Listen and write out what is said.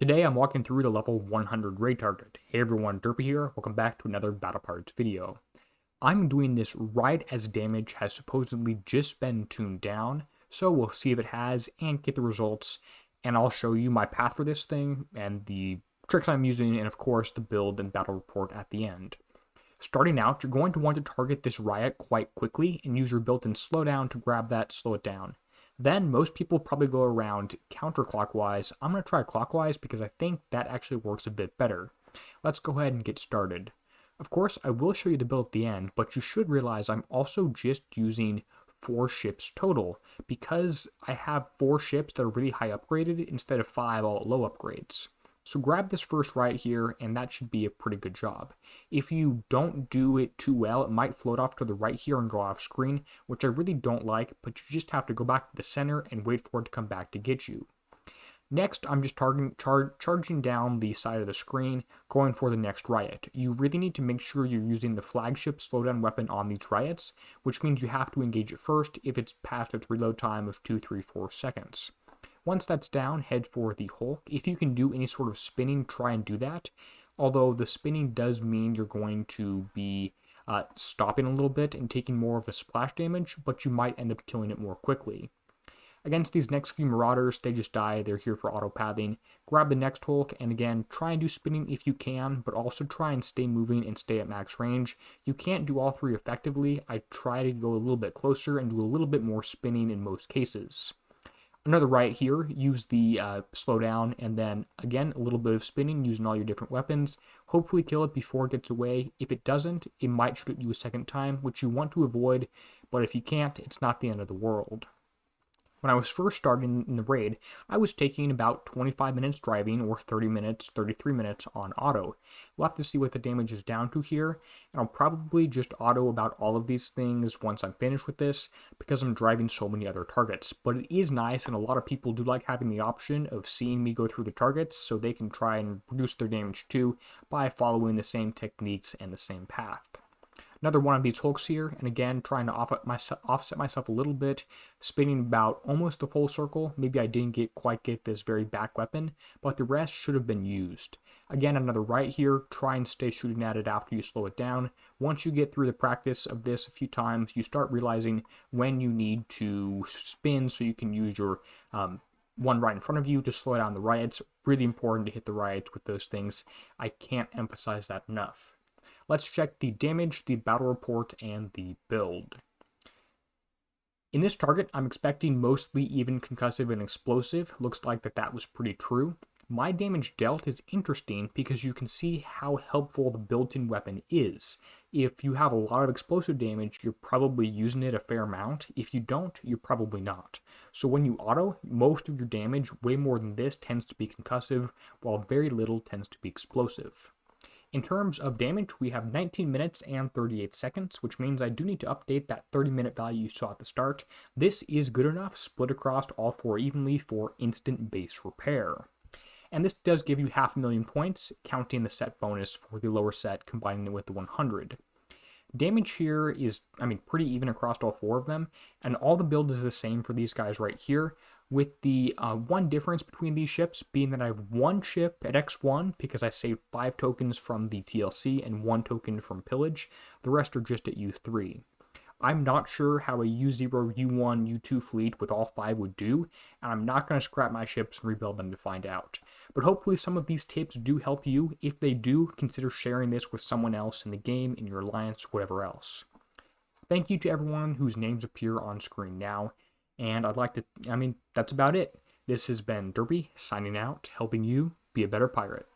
Today I'm walking through the level 100 raid target. Hey everyone, Derpy here, welcome back to another Battle Pirates video. I'm doing this right as damage has supposedly just been tuned down, so we'll see if it has and get the results, and I'll show you my path for this thing, and the tricks I'm using, and of course the build and battle report at the end. Starting out, you're going to want to target this riot quite quickly and use your built-in slowdown to grab that, slow it down. Then most people probably go around counterclockwise. I'm going to try clockwise because I think that actually works a bit better. Let's go ahead and get started. Of course, I will show you the build at the end, but you should realize I'm also just using 4 ships total because I have 4 ships that are really high upgraded instead of 5 all low upgrades. So grab this first right here, and that should be a pretty good job. If you don't do it too well, it might float off to the right here and go off screen, which I really don't like, but you just have to go back to the center and wait for it to come back to get you. Next, I'm just charging down the side of the screen, going for the next riot. You really need to make sure you're using the flagship slowdown weapon on these riots, which means you have to engage it first if it's past its reload time of 2, 3, 4 seconds. Once that's down, head for the Hulk. If you can do any sort of spinning, try and do that. Although the spinning does mean you're going to be stopping a little bit and taking more of the splash damage, but you might end up killing it more quickly. Against these next few Marauders, they just die. They're here for auto-pathing. Grab the next Hulk, and again, try and do spinning if you can, but also try and stay moving and stay at max range. You can't do all 3 effectively. I try to go a little bit closer and do a little bit more spinning in most cases. Another riot here, use the slowdown, and then again a little bit of spinning using all your different weapons. Hopefully kill it before it gets away. If it doesn't, it might shoot at you a second time, which you want to avoid, but if you can't, it's not the end of the world. When I was first starting in the raid, I was taking about 25 minutes driving or 30 minutes, 33 minutes on auto. We'll have to see what the damage is down to here, and I'll probably just auto about all of these things once I'm finished with this because I'm driving so many other targets. But it is nice, and a lot of people do like having the option of seeing me go through the targets so they can try and reduce their damage too by following the same techniques and the same path. Another one of these Hulks here, and again, trying to offset myself a little bit, spinning about almost a full circle. Maybe I didn't quite get this very back weapon, but the rest should have been used. Again, another right here, try and stay shooting at it after you slow it down. Once you get through the practice of this a few times, you start realizing when you need to spin so you can use your one right in front of you to slow down the riots. Really important to hit the riots with those things. I can't emphasize that enough. Let's check the damage, the battle report, and the build. In this target, I'm expecting mostly even concussive and explosive. Looks like that was pretty true. My damage dealt is interesting because you can see how helpful the built-in weapon is. If you have a lot of explosive damage, you're probably using it a fair amount. If you don't, you're probably not. So when you auto, most of your damage, way more than this, tends to be concussive, while very little tends to be explosive. In terms of damage, we have 19 minutes and 38 seconds, which means I do need to update that 30-minute value you saw at the start. This is good enough, split across all 4 evenly for instant base repair. And this does give you 500,000 points, counting the set bonus for the lower set, combining it with the 100. Damage here is, pretty even across all 4 of them, and all the build is the same for these guys right here, with the one difference between these ships being that I have 1 ship at X1 because I saved 5 tokens from the TLC and 1 token from pillage. The rest are just at U3. I'm not sure how a U0, U1, U2 fleet with all 5 would do, and I'm not going to scrap my ships and rebuild them to find out. But hopefully some of these tips do help you. If they do, consider sharing this with someone else in the game, in your alliance, whatever else. Thank you to everyone whose names appear on screen now, and I'd like to, that's about it. This has been Derpy, signing out, helping you be a better pirate.